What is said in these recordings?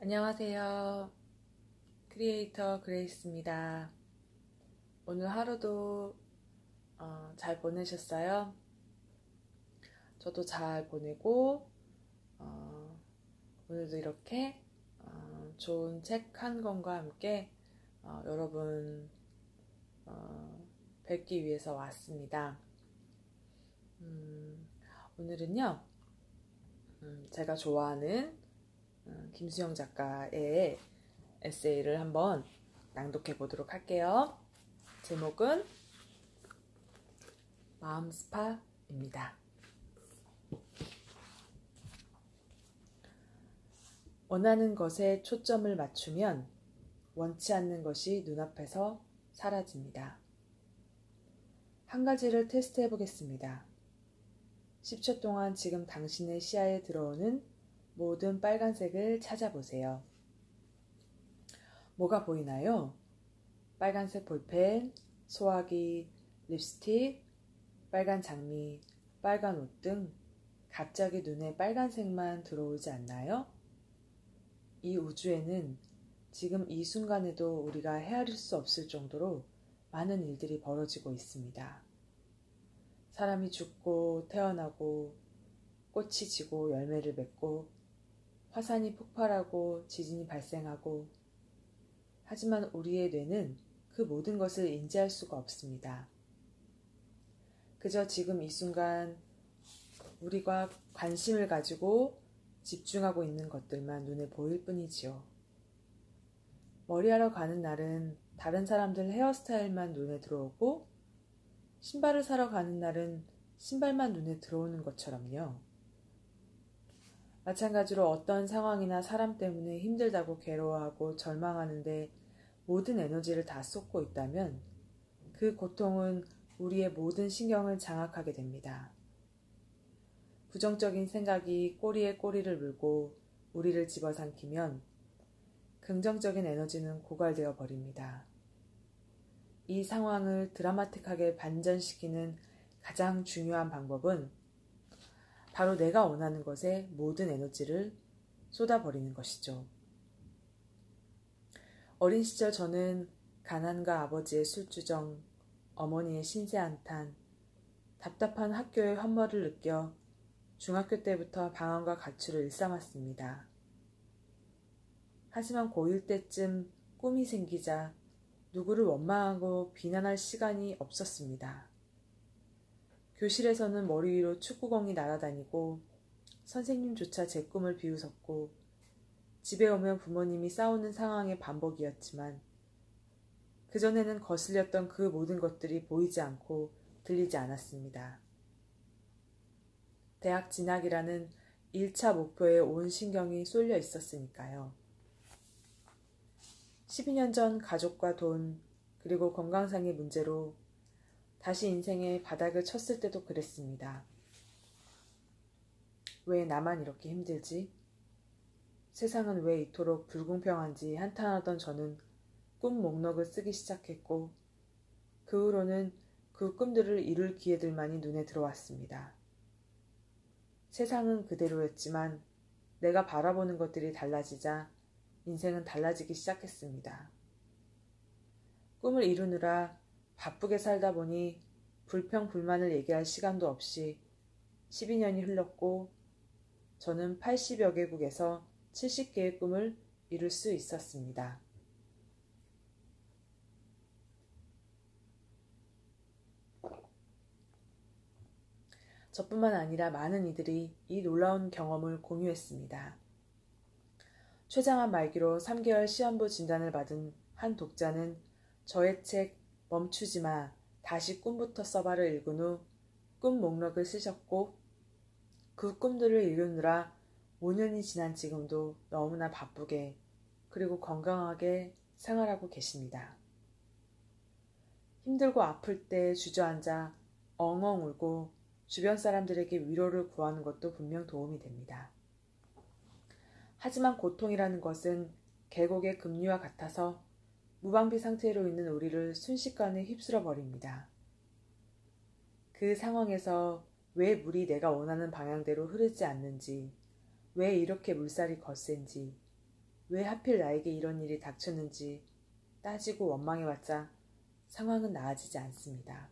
안녕하세요. 크리에이터 그레이스입니다. 오늘 하루도 잘 보내셨어요? 저도 잘 보내고 오늘도 이렇게 좋은 책 한 권과 함께 여러분 뵙기 위해서 왔습니다. 오늘은요 제가 좋아하는 김수영 작가의 에세이를 한번 낭독해 보도록 할게요. 제목은 마음 스파입니다. 원하는 것에 초점을 맞추면 원치 않는 것이 눈앞에서 사라집니다. 한 가지를 테스트해 보겠습니다. 10초 동안 지금 당신의 시야에 들어오는 모든 빨간색을 찾아보세요. 뭐가 보이나요? 빨간색 볼펜, 소화기, 립스틱, 빨간 장미, 빨간 옷 등 갑자기 눈에 빨간색만 들어오지 않나요? 이 우주에는 지금 이 순간에도 우리가 헤아릴 수 없을 정도로 많은 일들이 벌어지고 있습니다. 사람이 죽고 태어나고 꽃이 지고 열매를 맺고 화산이 폭발하고 지진이 발생하고 하지만 우리의 뇌는 그 모든 것을 인지할 수가 없습니다. 그저 지금 이 순간 우리가 관심을 가지고 집중하고 있는 것들만 눈에 보일 뿐이지요. 머리하러 가는 날은 다른 사람들 헤어스타일만 눈에 들어오고 신발을 사러 가는 날은 신발만 눈에 들어오는 것처럼요. 마찬가지로 어떤 상황이나 사람 때문에 힘들다고 괴로워하고 절망하는데 모든 에너지를 다 쏟고 있다면 그 고통은 우리의 모든 신경을 장악하게 됩니다. 부정적인 생각이 꼬리에 꼬리를 물고 우리를 집어삼키면 긍정적인 에너지는 고갈되어 버립니다. 이 상황을 드라마틱하게 반전시키는 가장 중요한 방법은 바로 내가 원하는 것에 모든 에너지를 쏟아버리는 것이죠. 어린 시절 저는 가난과 아버지의 술주정, 어머니의 신세한탄, 답답한 학교의 험벌을 느껴 중학교 때부터 방황과 가출을 일삼았습니다. 하지만 고1 때쯤 꿈이 생기자 누구를 원망하고 비난할 시간이 없었습니다. 교실에서는 머리 위로 축구공이 날아다니고 선생님조차 제 꿈을 비웃었고 집에 오면 부모님이 싸우는 상황의 반복이었지만 그전에는 거슬렸던 그 모든 것들이 보이지 않고 들리지 않았습니다. 대학 진학이라는 1차 목표에 온 신경이 쏠려 있었으니까요. 12년 전 가족과 돈 그리고 건강상의 문제로 다시 인생의 바닥을 쳤을 때도 그랬습니다. 왜 나만 이렇게 힘들지? 세상은 왜 이토록 불공평한지 한탄하던 저는 꿈 목록을 쓰기 시작했고 그 후로는 그 꿈들을 이룰 기회들만이 눈에 들어왔습니다. 세상은 그대로였지만 내가 바라보는 것들이 달라지자 인생은 달라지기 시작했습니다. 꿈을 이루느라 바쁘게 살다 보니 불평 불만을 얘기할 시간도 없이 12년이 흘렀고 저는 80여 개국에서 70개의 꿈을 이룰 수 있었습니다. 저뿐만 아니라 많은 이들이 이 놀라운 경험을 공유했습니다. 췌장암 말기로 3개월 시한부 진단을 받은 한 독자는 저의 책 멈추지 마, 다시 꿈부터 써봐를 읽은 후 꿈 목록을 쓰셨고 그 꿈들을 이루느라 5년이 지난 지금도 너무나 바쁘게 그리고 건강하게 생활하고 계십니다. 힘들고 아플 때 주저앉아 엉엉 울고 주변 사람들에게 위로를 구하는 것도 분명 도움이 됩니다. 하지만 고통이라는 것은 계곡의 급류와 같아서 무방비 상태로 있는 우리를 순식간에 휩쓸어 버립니다. 그 상황에서 왜 물이 내가 원하는 방향대로 흐르지 않는지, 왜 이렇게 물살이 거센지, 왜 하필 나에게 이런 일이 닥쳤는지 따지고 원망해봤자 상황은 나아지지 않습니다.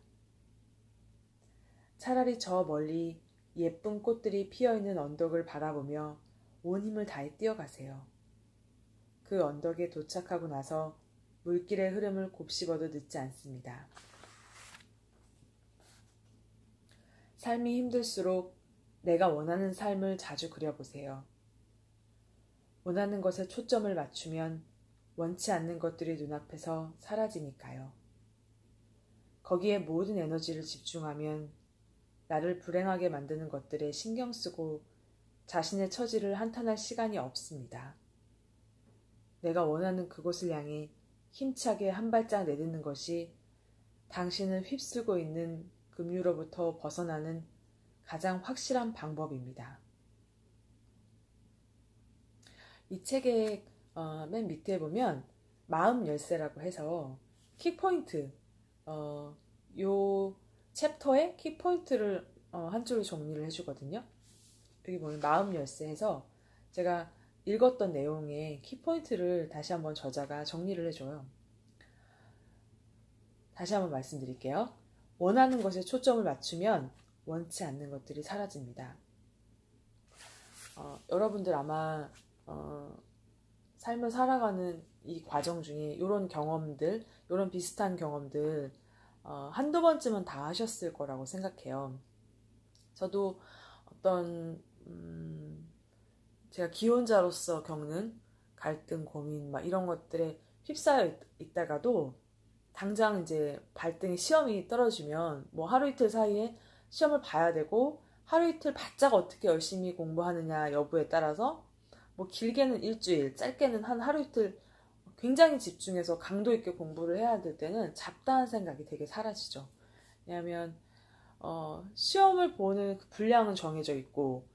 차라리 저 멀리 예쁜 꽃들이 피어있는 언덕을 바라보며 온 힘을 다해 뛰어가세요. 그 언덕에 도착하고 나서 물길의 흐름을 곱씹어도 늦지 않습니다. 삶이 힘들수록 내가 원하는 삶을 자주 그려보세요. 원하는 것에 초점을 맞추면 원치 않는 것들이 눈앞에서 사라지니까요. 거기에 모든 에너지를 집중하면 나를 불행하게 만드는 것들에 신경 쓰고 자신의 처지를 한탄할 시간이 없습니다. 내가 원하는 그곳을 향해 힘차게 한 발짝 내딛는 것이 당신을 휩쓸고 있는 급류로부터 벗어나는 가장 확실한 방법입니다. 이 책의 맨 밑에 보면 마음 열쇠라고 해서 키포인트, 요 챕터의 키포인트를 한 줄로 정리를 해주거든요. 여기 보면 마음 열쇠에서 제가 읽었던 내용의 키포인트를 다시 한번 저자가 정리를 해줘요. 다시 한번 말씀드릴게요. 원하는 것에 초점을 맞추면 원치 않는 것들이 사라집니다. 여러분들 아마 삶을 살아가는 이 과정 중에 이런 경험들, 이런 비슷한 경험들 한두 번쯤은 다 하셨을 거라고 생각해요. 저도 어떤 제가 기혼자로서 겪는 갈등, 고민 막 이런 것들에 휩싸여 있다가도 당장 이제 발등에 시험이 떨어지면 뭐 하루 이틀 사이에 시험을 봐야 되고 하루 이틀 바짝 어떻게 열심히 공부하느냐 여부에 따라서 뭐 길게는 일주일, 짧게는 한 하루 이틀 굉장히 집중해서 강도 있게 공부를 해야 될 때는 잡다한 생각이 되게 사라지죠. 왜냐하면 시험을 보는 그 분량은 정해져 있고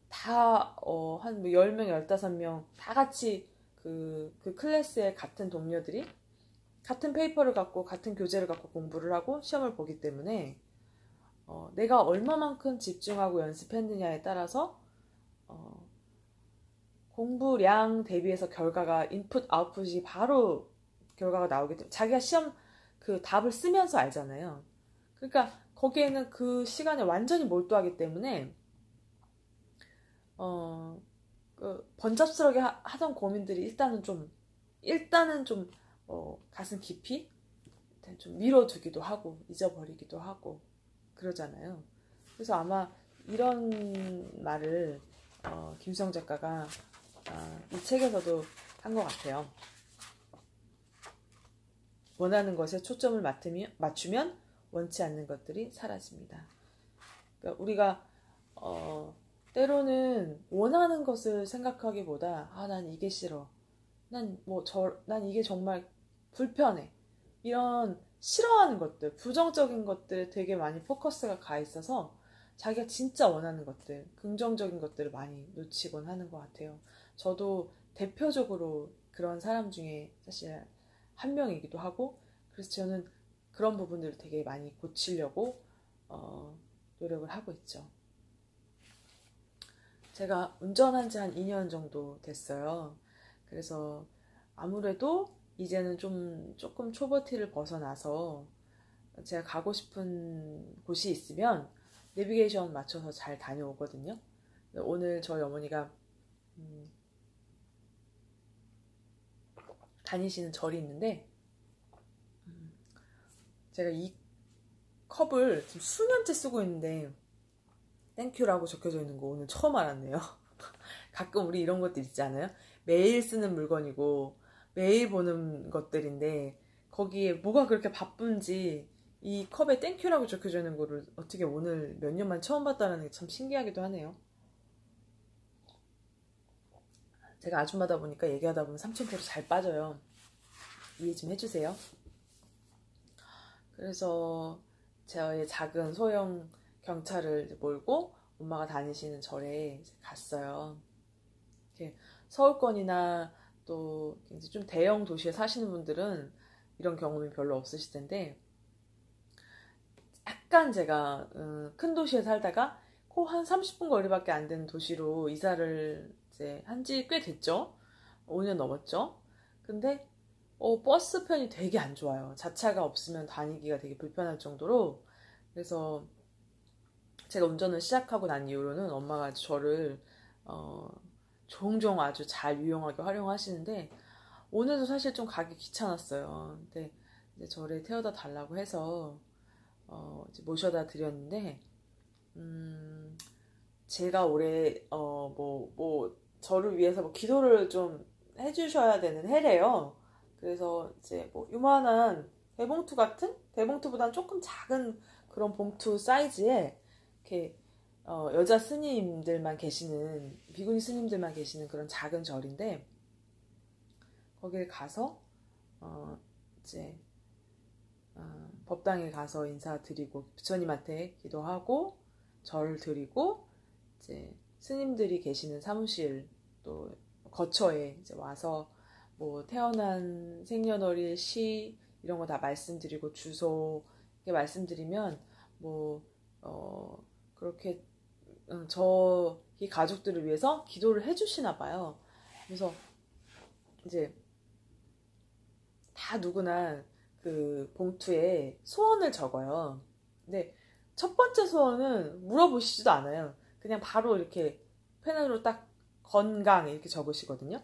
다 한 10명, 15명 다 같이 그 클래스의 같은 동료들이 같은 페이퍼를 갖고 같은 교재를 갖고 공부를 하고 시험을 보기 때문에 내가 얼마만큼 집중하고 연습했느냐에 따라서 공부량 대비해서 결과가 인풋, 아웃풋이 바로 결과가 나오기 때문에 자기가 시험 그 답을 쓰면서 알잖아요. 그러니까 거기에는 그 시간에 완전히 몰두하기 때문에 그 번잡스럽게 하던 고민들이 일단은 좀 가슴 깊이 좀 미뤄두기도 하고 잊어버리기도 하고 그러잖아요. 그래서 아마 이런 말을 김수영 작가가 이 책에서도 한 것 같아요. 원하는 것에 초점을 맞추면 원치 않는 것들이 사라집니다. 그러니까 우리가 때로는 원하는 것을 생각하기보다 난 이게 싫어. 난 이게 정말 불편해. 이런 싫어하는 것들, 부정적인 것들에 되게 많이 포커스가 가 있어서 자기가 진짜 원하는 것들, 긍정적인 것들을 많이 놓치곤 하는 것 같아요. 저도 대표적으로 그런 사람 중에 사실 한 명이기도 하고, 그래서 저는 그런 부분들을 되게 많이 고치려고 노력을 하고 있죠. 제가 운전한 지 한 2년 정도 됐어요. 그래서 아무래도 이제는 조금 초보티를 벗어나서 제가 가고 싶은 곳이 있으면 내비게이션 맞춰서 잘 다녀오거든요. 오늘 저희 어머니가 다니시는 절이 있는데 제가 이 컵을 지금 수년째 쓰고 있는데 땡큐라고 적혀져 있는 거 오늘 처음 알았네요. 가끔 우리 이런 것들 있잖아요. 매일 쓰는 물건이고 매일 보는 것들인데 거기에 뭐가 그렇게 바쁜지 이 컵에 땡큐라고 적혀져 있는 거를 어떻게 오늘 몇 년 만 처음 봤다는 게 참 신기하기도 하네요. 제가 아줌마다 보니까 얘기하다 보면 삼천포로 잘 빠져요. 이해 좀 해주세요. 그래서 저의 작은 소형 경차를 몰고 엄마가 다니시는 절에 갔어요. 이렇게 서울권이나 또 좀 대형 도시에 사시는 분들은 이런 경험이 별로 없으실 텐데 약간 제가 큰 도시에 살다가 한 30분 거리밖에 안 되는 도시로 이사를 이제 한지 꽤 됐죠. 5년 넘었죠. 근데 버스편이 되게 안 좋아요. 자차가 없으면 다니기가 되게 불편할 정도로. 그래서 제가 운전을 시작하고 난 이후로는 엄마가 저를 종종 아주 잘 유용하게 활용하시는데, 오늘도 사실 좀 가기 귀찮았어요. 근데 이제 저를 태워다 달라고 해서 이제 모셔다 드렸는데, 제가 올해 저를 위해서 뭐 기도를 좀 해주셔야 되는 해래요. 그래서 이제 뭐 요만한 대봉투 같은, 대봉투보다는 조금 작은 그런 봉투 사이즈에 이렇게 여자 스님들만 계시는, 비구니 스님들만 계시는 그런 작은 절인데, 거길 가서 이제 법당에 가서 인사드리고 부처님한테 기도하고 절 드리고, 이제 스님들이 계시는 사무실 또 거처에 이제 와서 뭐 태어난 생년월일 시 이런 거 다 말씀드리고 주소 이렇게 말씀드리면 뭐 그렇게 저희 가족들을 위해서 기도를 해주시나 봐요. 그래서 이제 다 누구나 그 봉투에 소원을 적어요. 근데 첫 번째 소원은 물어보시지도 않아요. 그냥 바로 이렇게 펜으로 딱 건강 이렇게 적으시거든요.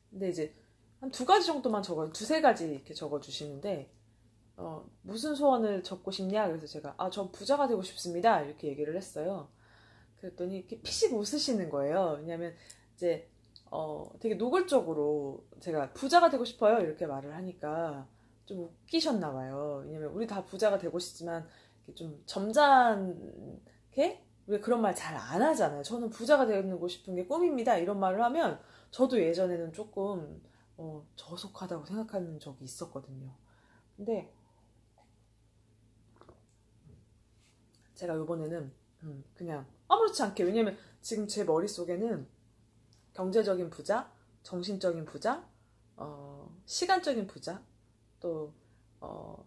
근데 이제 한 2가지 정도만 두세 가지 이렇게 적어주시는데, 무슨 소원을 적고 싶냐? 그래서 제가, 전 부자가 되고 싶습니다. 이렇게 얘기를 했어요. 그랬더니 이렇게 피식 웃으시는 거예요. 왜냐면 이제, 되게 노골적으로 제가 부자가 되고 싶어요. 이렇게 말을 하니까 좀 웃기셨나 봐요. 왜냐면 우리 다 부자가 되고 싶지만, 좀 점잖게 왜 그런 말 잘 안 하잖아요. 저는 부자가 되고 싶은 게 꿈입니다. 이런 말을 하면 저도 예전에는 조금 저속하다고 생각하는 적이 있었거든요. 근데 제가 이번에는 그냥 아무렇지 않게, 왜냐면 지금 제 머릿속에는 경제적인 부자, 정신적인 부자, 시간적인 부자, 또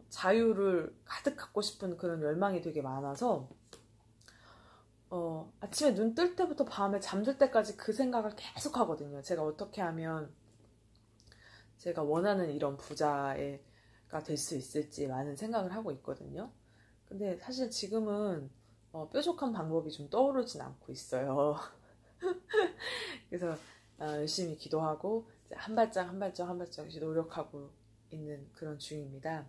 자유를 가득 갖고 싶은 그런 열망이 되게 많아서 아침에 눈 뜰 때부터 밤에 잠들 때까지 그 생각을 계속 하거든요. 제가 어떻게 하면 제가 원하는 이런 부자가 될 수 있을지 많은 생각을 하고 있거든요. 근데 사실 지금은 뾰족한 방법이 좀 떠오르진 않고 있어요. 그래서 열심히 기도하고 한 발짝 한 발짝 한 발짝씩 노력하고 있는 그런 중입니다.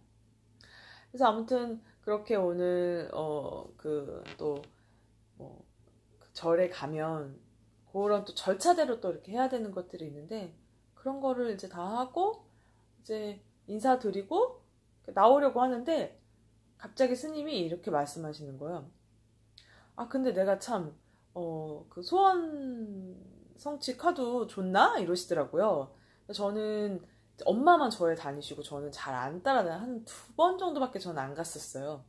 그래서 아무튼 그렇게 오늘 뭐 절에 가면 그런 또 절차대로 또 이렇게 해야 되는 것들이 있는데, 그런 거를 이제 다 하고 이제 인사드리고 나오려고 하는데 갑자기 스님이 이렇게 말씀하시는 거예요. 근데 내가 참 그 소원 성취 카드 줬나? 이러시더라고요. 저는 엄마만 절에 다니시고 저는 잘 안 따라다녀요. 한 2번 정도밖에 저는 안 갔었어요.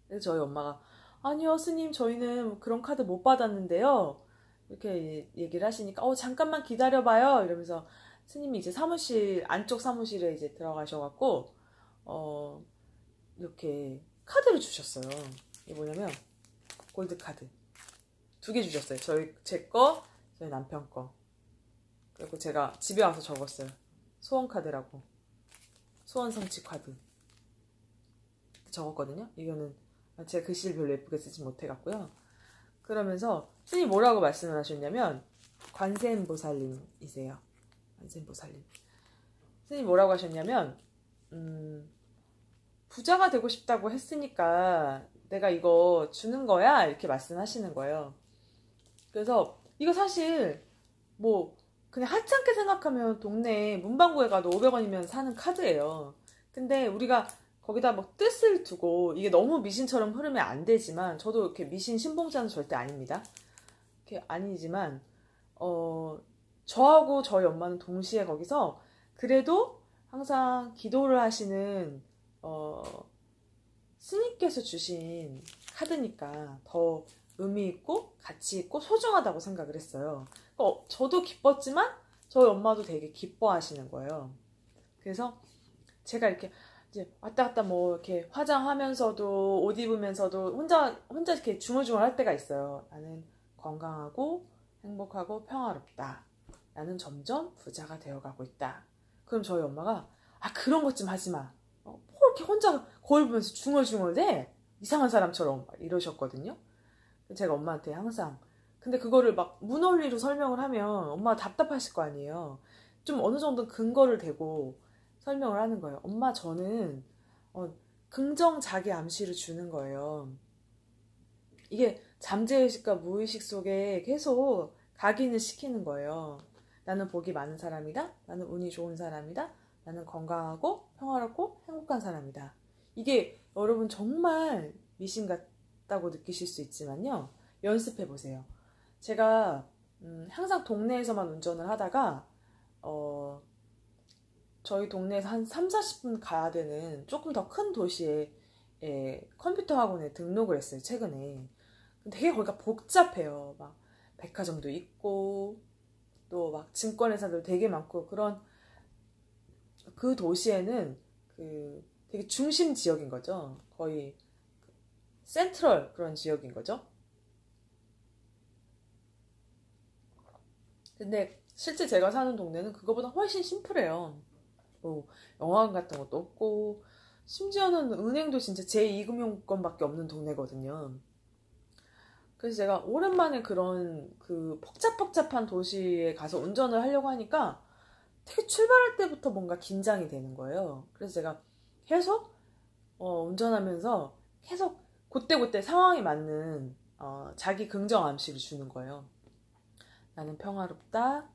그래서 저희 엄마가, 아니요 스님, 저희는 그런 카드 못 받았는데요, 이렇게 얘기를 하시니까 잠깐만 기다려봐요 이러면서 스님이 이제 안쪽 사무실에 이제 들어가셔갖고 이렇게 카드를 주셨어요. 이게 뭐냐면 골드 카드 2개 주셨어요. 제 거, 저희 남편 거. 그리고 제가 집에 와서 적었어요. 소원 카드라고, 소원 성취 카드 적었거든요. 이거는 제가 글씨를 별로 예쁘게 쓰지 못해갖고요. 그러면서 스님이 뭐라고 말씀을 하셨냐면, 관세음보살님이세요. 관세음보살님. 스님이 뭐라고 하셨냐면, 부자가 되고 싶다고 했으니까 내가 이거 주는 거야 이렇게 말씀하시는 거예요. 그래서 이거 사실 뭐 그냥 하찮게 생각하면 동네에 문방구에 가도 500원이면 사는 카드예요. 근데 우리가 거기다 뭐 뜻을 두고, 이게 너무 미신처럼 흐르면 안 되지만, 저도 이렇게 미신 신봉자는 절대 아닙니다. 이렇게 아니지만 저하고 저희 엄마는 동시에 거기서 그래도 항상 기도를 하시는 스님께서 주신 카드니까 더 의미 있고 가치 있고 소중하다고 생각을 했어요. 저도 기뻤지만 저희 엄마도 되게 기뻐하시는 거예요. 그래서 제가 이렇게 이제 왔다 갔다 뭐 이렇게 화장하면서도 옷 입으면서도 혼자 이렇게 중얼중얼 할 때가 있어요. 나는 건강하고 행복하고 평화롭다. 나는 점점 부자가 되어가고 있다. 그럼 저희 엄마가 그런 것 좀 하지 마. 뭐 이렇게 혼자 거울 보면서 중얼중얼대? 이상한 사람처럼 이러셨거든요. 제가 엄마한테 항상 근데 그거를 막 문원리로 설명을 하면 엄마가 답답하실 거 아니에요. 좀 어느 정도 근거를 대고 설명을 하는 거예요. 엄마 저는 긍정 자기 암시를 주는 거예요. 이게 잠재의식과 무의식 속에 계속 각인을 시키는 거예요. 나는 복이 많은 사람이다. 나는 운이 좋은 사람이다. 나는 건강하고 평화롭고 행복한 사람이다. 이게 여러분 정말 미신 같다고 느끼실 수 있지만요. 연습해 보세요. 제가 항상 동네에서만 운전을 하다가 저희 동네에서 한 3, 40분 가야 되는 조금 더 큰 도시에 컴퓨터 학원에 등록을 했어요. 최근에. 되게 거기가 복잡해요. 막 백화점도 있고 또 막 증권회사도 되게 많고 그런 그 도시에는 그 되게 중심 지역인 거죠. 거의 센트럴 그런 지역인 거죠. 근데 실제 제가 사는 동네는 그거보다 훨씬 심플해요. 뭐 영화관 같은 것도 없고 심지어는 은행도 진짜 제2금융권밖에 없는 동네거든요. 그래서 제가 오랜만에 그런 그 복잡복잡한 도시에 가서 운전을 하려고 하니까 되게 출발할 때부터 뭔가 긴장이 되는 거예요. 그래서 제가 계속 운전하면서 계속 그때그때 상황에 맞는 자기 긍정 암시를 주는 거예요. 나는 평화롭다.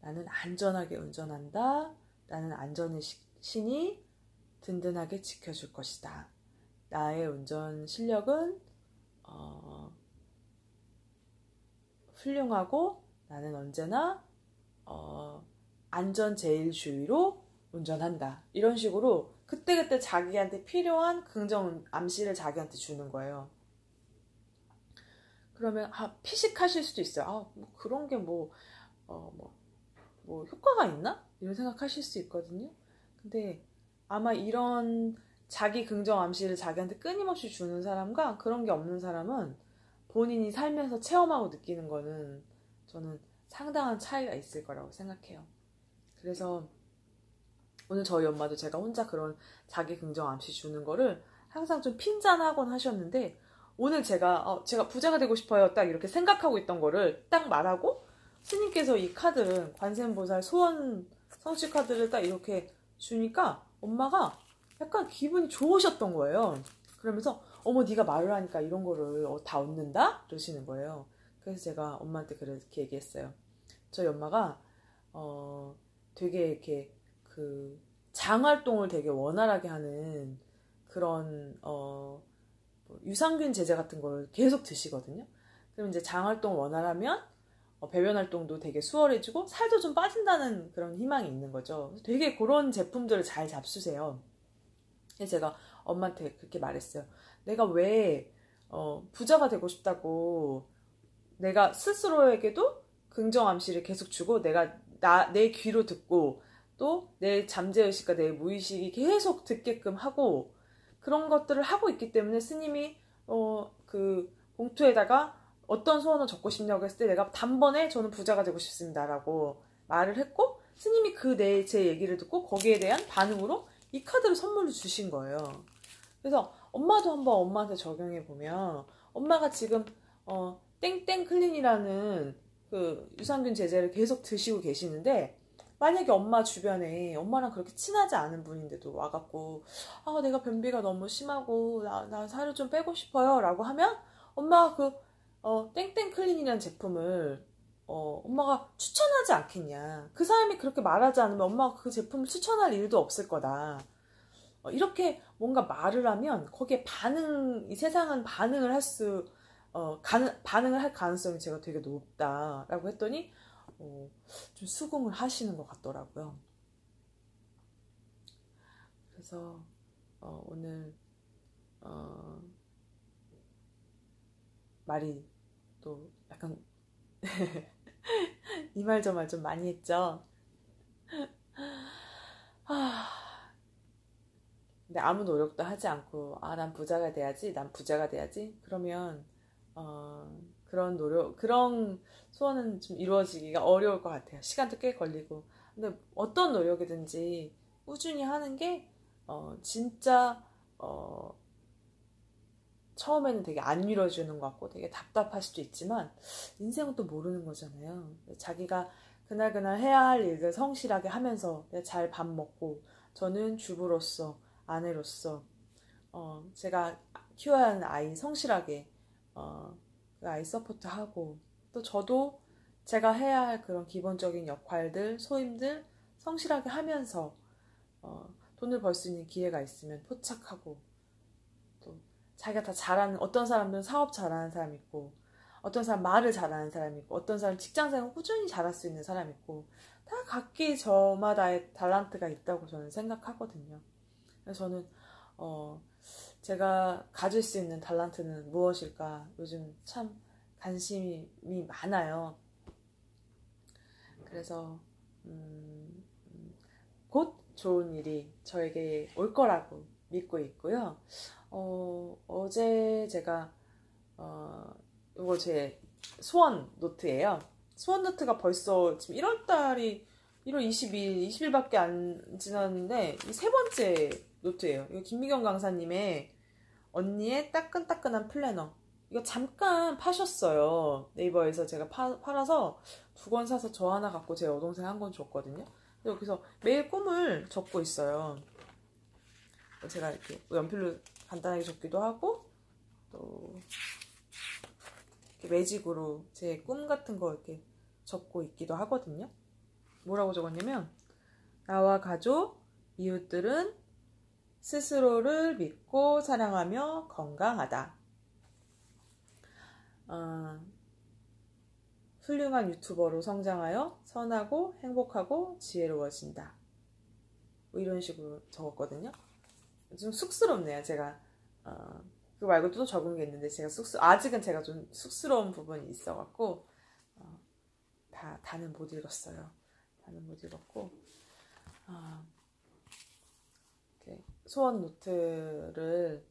나는 안전하게 운전한다. 나는 안전의 신이 든든하게 지켜줄 것이다. 나의 운전 실력은 훌륭하고 나는 언제나 안전 제일 주의로 운전한다. 이런 식으로 그때그때 자기한테 필요한 긍정 암시를 자기한테 주는 거예요. 그러면 피식하실 수도 있어요. 뭐 그런 게 뭐 효과가 있나? 이런 생각하실 수 있거든요. 근데 아마 이런 자기 긍정 암시를 자기한테 끊임없이 주는 사람과 그런 게 없는 사람은 본인이 살면서 체험하고 느끼는 거는 저는 상당한 차이가 있을 거라고 생각해요. 그래서 오늘 저희 엄마도 제가 혼자 그런 자기 긍정 암시 주는 거를 항상 좀 핀잔하곤 하셨는데 오늘 제가 부자가 되고 싶어요 딱 이렇게 생각하고 있던 거를 딱 말하고 스님께서 이 카드를 관세음보살 소원 성취 카드를 딱 이렇게 주니까 엄마가 약간 기분이 좋으셨던 거예요. 그러면서 어머 네가 말을 하니까 이런 거를 다 얻는다? 이러시는 거예요. 그래서 제가 엄마한테 그렇게 얘기했어요. 저희 엄마가 되게 이렇게 그 장활동을 되게 원활하게 하는 그런 유산균 제제 같은 걸 계속 드시거든요. 그럼 이제 장활동 원활하면 배변 활동도 되게 수월해지고 살도 좀 빠진다는 그런 희망이 있는 거죠. 되게 그런 제품들을 잘 잡수세요. 그래서 제가 엄마한테 그렇게 말했어요. 내가 왜 부자가 되고 싶다고 내가 스스로에게도 긍정 암시를 계속 주고 내가 내 귀로 듣고 또 내 잠재의식과 내 무의식이 계속 듣게끔 하고 그런 것들을 하고 있기 때문에 스님이 그 봉투에다가 어떤 소원을 적고 싶냐고 했을 때 내가 단번에 저는 부자가 되고 싶습니다라고 말을 했고 스님이 제 얘기를 듣고 거기에 대한 반응으로 이 카드를 선물로 주신 거예요. 그래서 엄마도 한번 엄마한테 적용해 보면 엄마가 지금 땡땡 클린이라는 그 유산균 제제를 계속 드시고 계시는데 만약에 엄마 주변에 엄마랑 그렇게 친하지 않은 분인데도 와갖고 내가 변비가 너무 심하고 나 살을 좀 빼고 싶어요 라고 하면 엄마가 그 땡땡 클린이라는 제품을 엄마가 추천하지 않겠냐. 그 사람이 그렇게 말하지 않으면 엄마가 그 제품을 추천할 일도 없을 거다. 이렇게 뭔가 말을 하면 거기에 이 세상은 반응을 할 가능성이 제가 되게 높다라고 했더니 좀 수긍을 하시는 것 같더라고요. 그래서 오늘 말이 또 약간 이 말 저 말 좀 많이 했죠. 근데 아무 노력도 하지 않고 난 부자가 돼야지 그러면 그런 소원은 좀 이루어지기가 어려울 것 같아요. 시간도 꽤 걸리고. 근데 어떤 노력이든지 꾸준히 하는 게, 진짜, 처음에는 되게 안 이루어지는 것 같고 되게 답답할 수도 있지만, 인생은 또 모르는 거잖아요. 자기가 그날그날 해야 할 일을 성실하게 하면서 잘 밥 먹고, 저는 주부로서, 아내로서, 제가 키워야 하는 아이 성실하게, 그 아이 서포트하고, 또 저도 제가 해야 할 그런 기본적인 역할들, 소임들 성실하게 하면서, 돈을 벌 수 있는 기회가 있으면 포착하고, 또 자기가 다 잘하는, 어떤 사람들은 사업 잘하는 사람 있고, 어떤 사람 말을 잘하는 사람 있고, 어떤 사람 직장생활 꾸준히 잘할 수 있는 사람 있고, 다 각기 저마다의 탤런트가 있다고 저는 생각하거든요. 그래서 저는 제가 가질 수 있는 탤런트는 무엇일까 요즘 참 관심이 많아요. 그래서 곧 좋은 일이 저에게 올 거라고 믿고 있고요. 어제 제가 이거 제 소원 노트예요. 소원 노트가 벌써 지금 1월 22일, 20일밖에 안 지났는데 이 세 번째 노트예요. 이거 김미경 강사님의 언니의 따끈따끈한 플래너. 이거 잠깐 파셨어요. 네이버에서 제가 팔아서 2권 사서 저 하나 갖고 제 여동생 1권 줬거든요. 그래서 매일 꿈을 적고 있어요. 제가 이렇게 연필로 간단하게 적기도 하고, 또 이렇게 매직으로 제 꿈 같은 거 이렇게 적고 있기도 하거든요. 뭐라고 적었냐면, 나와 가족, 이웃들은 스스로를 믿고 사랑하며 건강하다. 훌륭한 유튜버로 성장하여 선하고 행복하고 지혜로워진다. 뭐 이런 식으로 적었거든요. 좀 쑥스럽네요. 제가 그거 말고 또 적은 게 있는데 아직은 제가 좀 쑥스러운 부분이 있어갖고 다는 못 읽었어요. 다는 못 읽었고 이렇게 소원 노트를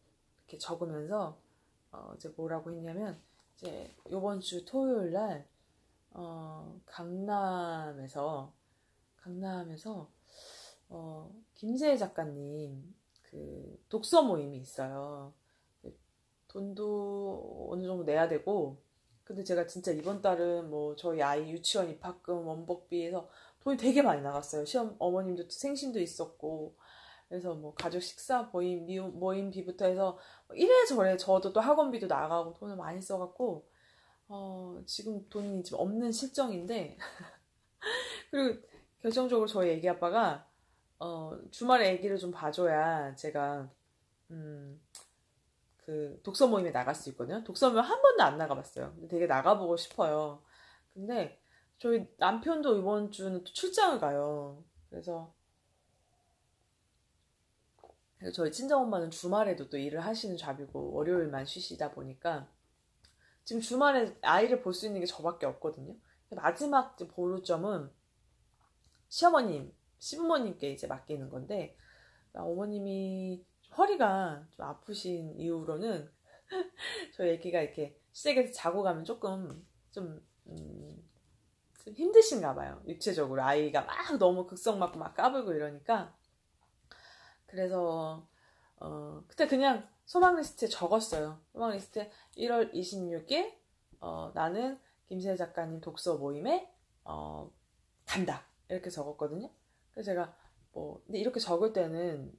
이렇게 적으면서 이제 뭐라고 했냐면, 이제 요번 주 토요일 날 강남에서 김세혜 작가님 그 독서 모임이 있어요. 돈도 어느 정도 내야 되고, 근데 제가 진짜 이번 달은 뭐 저희 아이 유치원 입학금, 원복비에서 돈이 되게 많이 나갔어요. 시험 어머님도 생신도 있었고, 그래서 뭐 가족 식사 모임비부터 해서 이래저래 저도 또 학원비도 나가고 돈을 많이 써갖고 지금 돈이 지금 없는 실정인데 그리고 결정적으로 저희 애기 아빠가 주말에 애기를 좀 봐줘야 제가 그 독서 모임에 나갈 수 있거든요. 독서 모임 한 번도 안 나가봤어요. 근데 되게 나가보고 싶어요. 근데 저희 남편도 이번 주는 또 출장을 가요. 그래서 저희 친정엄마는 주말에도 또 일을 하시는 잡이고 월요일만 쉬시다 보니까 지금 주말에 아이를 볼 수 있는 게 저밖에 없거든요. 마지막 보루점은 시부모님께 이제 맡기는 건데, 어머님이 허리가 좀 아프신 이후로는 저희 애기가 이렇게 시댁에서 자고 가면 조금 좀 힘드신가 봐요. 육체적으로 아이가 막 너무 극성 맞고 막 까불고 이러니까. 그래서 그때 그냥 소망 리스트에 적었어요. 소망 리스트에 1월 26일 나는 김세혜 작가님 독서 모임에 간다 이렇게 적었거든요. 그래서 제가 근데 이렇게 적을 때는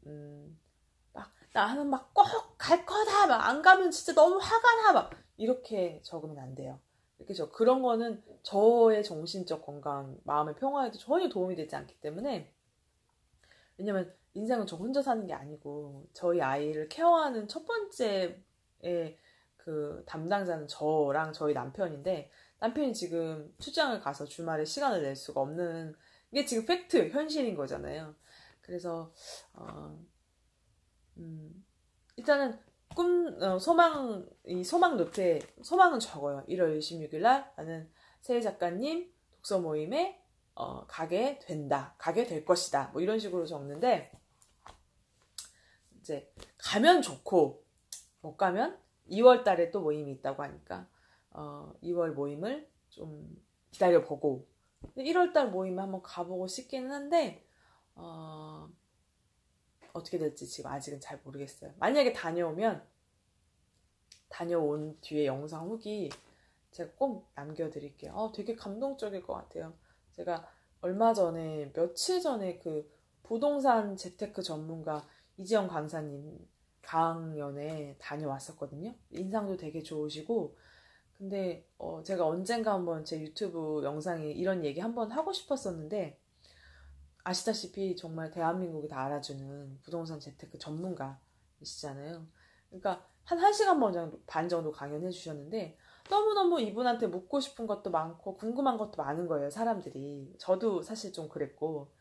나는 막 꼭 갈 거다, 막 안 가면 진짜 너무 화가 나, 막 이렇게 적으면 안 돼요. 이렇게 그런 거는 저의 정신적 건강, 마음의 평화에도 전혀 도움이 되지 않기 때문에. 왜냐면 인생은 저 혼자 사는 게 아니고 저희 아이를 케어하는 첫 번째의 그 담당자는 저랑 저희 남편인데, 남편이 지금 출장을 가서 주말에 시간을 낼 수가 없는 게 지금 팩트, 현실인 거잖아요. 그래서 일단은 소망 노트에 소망은 적어요. 1월 26일 날 나는 세혜 작가님 독서 모임에 가게 될 것이다. 뭐 이런 식으로 적는데, 이제 가면 좋고 못 가면 2월 달에 또 모임이 있다고 하니까 2월 모임을 좀 기다려보고 1월달 모임에 한번 가보고 싶기는 한데 어떻게 될지 지금 아직은 잘 모르겠어요. 만약에 다녀온 뒤에 영상 후기 제가 꼭 남겨드릴게요. 되게 감동적일 것 같아요. 제가 며칠 전에 그 부동산 재테크 전문가 이지영 강사님 강연에 다녀왔었거든요. 인상도 되게 좋으시고, 근데 제가 언젠가 한번 제 유튜브 영상에 이런 얘기 한번 하고 싶었었는데, 아시다시피 정말 대한민국이 다 알아주는 부동산 재테크 전문가이시잖아요. 그러니까 한 1시간 반 정도 강연해 주셨는데 너무너무 이분한테 묻고 싶은 것도 많고 궁금한 것도 많은 거예요, 사람들이. 저도 사실 좀 그랬고.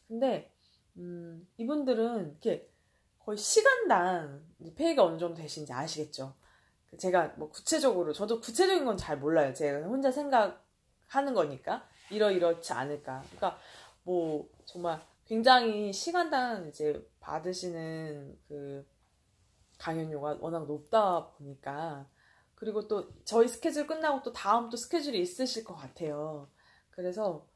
근데 이분들은 이렇게 거의 시간당 페이가 어느 정도 되시는지 아시겠죠? 제가 뭐 저도 구체적인 건 잘 몰라요. 제가 혼자 생각하는 거니까 이러이렇지 않을까. 그러니까 뭐 정말 굉장히 시간당 이제 받으시는 그 강연료가 워낙 높다 보니까, 그리고 또 저희 스케줄 끝나고 또 다음 또 스케줄이 있으실 것 같아요. 그래서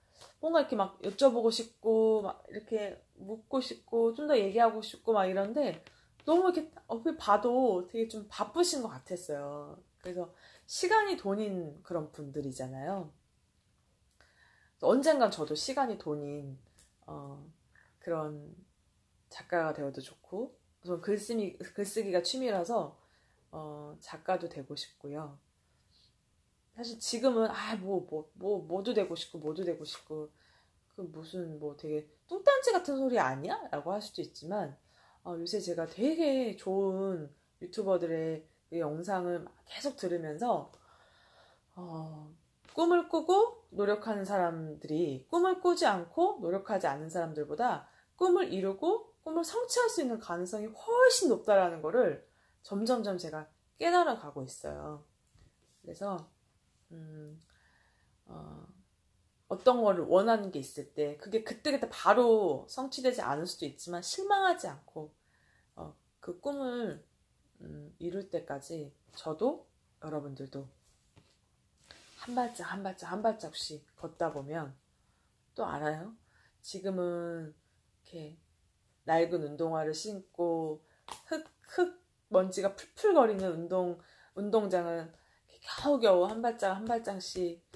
뭔가 이렇게 막 여쭤보고 싶고 막 이렇게 묻고 싶고 좀 더 얘기하고 싶고 막 이런데 너무 이렇게 얼핏 봐도 되게 좀 바쁘신 것 같았어요. 그래서 시간이 돈인 그런 분들이잖아요. 언젠간 저도 시간이 돈인 그런 작가가 되어도 좋고, 저 글쓰기가 취미라서 작가도 되고 싶고요. 사실 지금은 뭐도 되고 싶고 그 무슨 뭐 되게 뚱딴지 같은 소리 아니야? 라고 할 수도 있지만 요새 제가 되게 좋은 유튜버들의 그 영상을 계속 들으면서 꿈을 꾸고 노력하는 사람들이 꿈을 꾸지 않고 노력하지 않는 사람들보다 꿈을 이루고 꿈을 성취할 수 있는 가능성이 훨씬 높다라는 거를 점점점 제가 깨달아 가고 있어요. 그래서 어떤 거를 원하는 게 있을 때 그게 그때그때 바로 성취되지 않을 수도 있지만 실망하지 않고 그 꿈을 이룰 때까지 저도 여러분들도 한 발짝씩 걷다 보면 또 알아요. 지금은 이렇게 낡은 운동화를 신고 흙 먼지가 풀풀거리는 운동장은 겨우겨우 한 발짝씩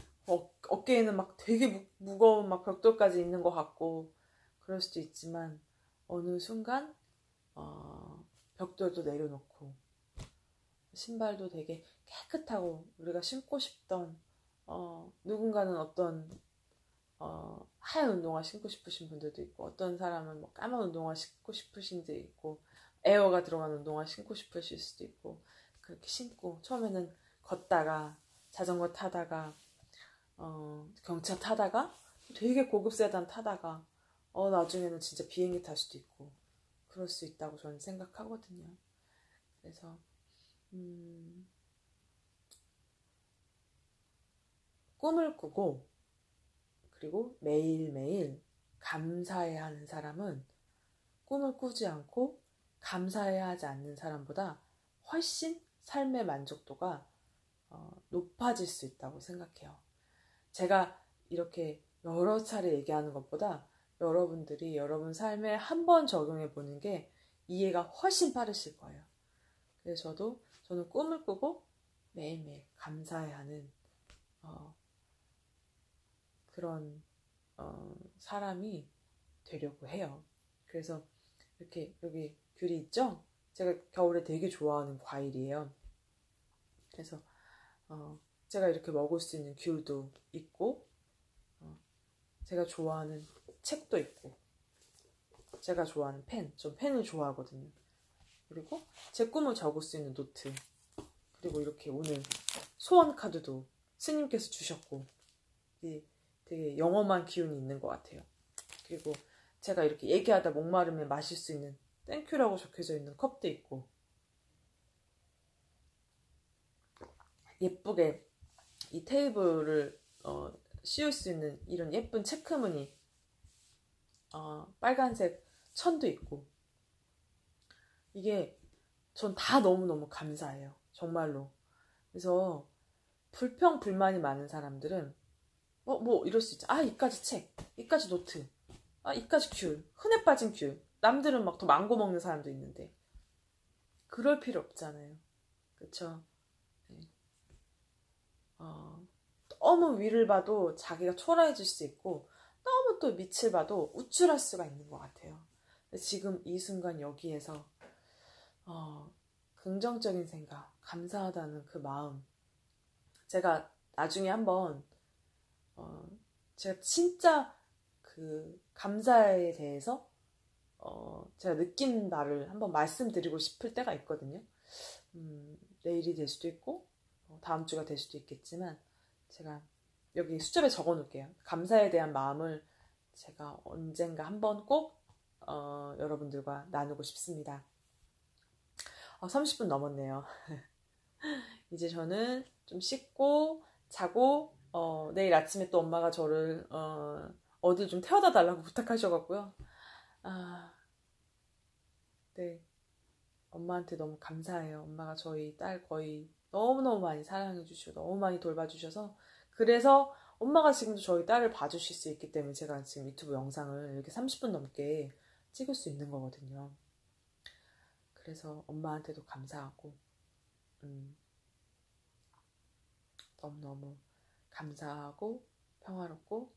어깨에는 막 되게 무거운 막 벽돌까지 있는 것 같고 그럴 수도 있지만 어느 순간 벽돌도 내려놓고 신발도 되게 깨끗하고 우리가 신고 싶던 누군가는 어떤 하얀 운동화 신고 싶으신 분들도 있고, 어떤 사람은 뭐 까만 운동화 신고 싶으신 데 있고, 에어가 들어간 운동화 신고 싶으실 수도 있고, 그렇게 신고 처음에는 걷다가 자전거 타다가 경차 타다가 되게 고급 세단 타다가 나중에는 진짜 비행기 탈 수도 있고 그럴 수 있다고 저는 생각하거든요. 그래서 꿈을 꾸고 그리고 매일매일 감사해야 하는 사람은 꿈을 꾸지 않고 감사해야 하지 않는 사람보다 훨씬 삶의 만족도가 높아질 수 있다고 생각해요. 제가 이렇게 여러 차례 얘기하는 것보다 여러분들이 여러분 삶에 한 번 적용해 보는 게 이해가 훨씬 빠르실 거예요. 그래서 저는 꿈을 꾸고 매일매일 감사해야 하는 그런 사람이 되려고 해요. 그래서 이렇게 여기 귤이 있죠? 제가 겨울에 되게 좋아하는 과일이에요. 그래서 제가 이렇게 먹을 수 있는 귤도 있고 제가 좋아하는 책도 있고 제가 좋아하는 전 펜을 좋아하거든요. 그리고 제 꿈을 적을 수 있는 노트, 그리고 이렇게 오늘 소원 카드도 스님께서 주셨고 되게 영험한 기운이 있는 것 같아요. 그리고 제가 이렇게 얘기하다 목마르면 마실 수 있는 땡큐라고 적혀져 있는 컵도 있고, 예쁘게 이 테이블을 씌울 수 있는 이런 예쁜 체크무늬 빨간색 천도 있고, 이게 전 다 너무너무 감사해요. 정말로. 그래서 불평, 불만이 많은 사람들은 뭐 이럴 수 있죠. 아, 이까지 책, 이까지 노트, 아, 이까지 귤, 흔해 빠진 귤. 남들은 막 더 망고 먹는 사람도 있는데 그럴 필요 없잖아요. 그쵸? 네. 너무 위를 봐도 자기가 초라해질 수 있고 너무 또 밑을 봐도 우쭐할 수가 있는 것 같아요. 지금 이 순간 여기에서 긍정적인 생각, 감사하다는 그 마음, 제가 나중에 한번 제가 진짜 그 감사에 대해서 제가 느낀 바를 한번 말씀드리고 싶을 때가 있거든요. 내일이 될 수도 있고 다음 주가 될 수도 있겠지만 제가 여기 수첩에 적어 놓을게요. 감사에 대한 마음을 제가 언젠가 한번 꼭 여러분들과 나누고 싶습니다. 30분 넘었네요. 이제 저는 좀 씻고 자고 내일 아침에 또 엄마가 저를 어딜 좀 태워다 달라고 부탁하셔갖고요. 네, 엄마한테 너무 감사해요. 엄마가 저희 딸 거의 너무너무 많이 사랑해주시고 너무 많이 돌봐주셔서 그래서 엄마가 지금도 저희 딸을 봐주실 수 있기 때문에 제가 지금 유튜브 영상을 이렇게 30분 넘게 찍을 수 있는 거거든요. 그래서 엄마한테도 감사하고 너무너무 감사하고 평화롭고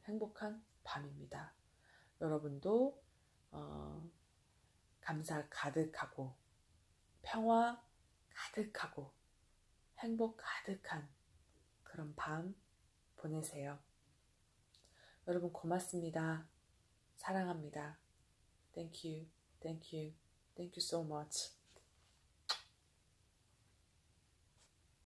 행복한 밤입니다. 여러분도 감사 가득하고 평화 가득하고 행복 가득한 그런 밤 보내세요. 여러분 고맙습니다. 사랑합니다. Thank you, thank you, thank you so much.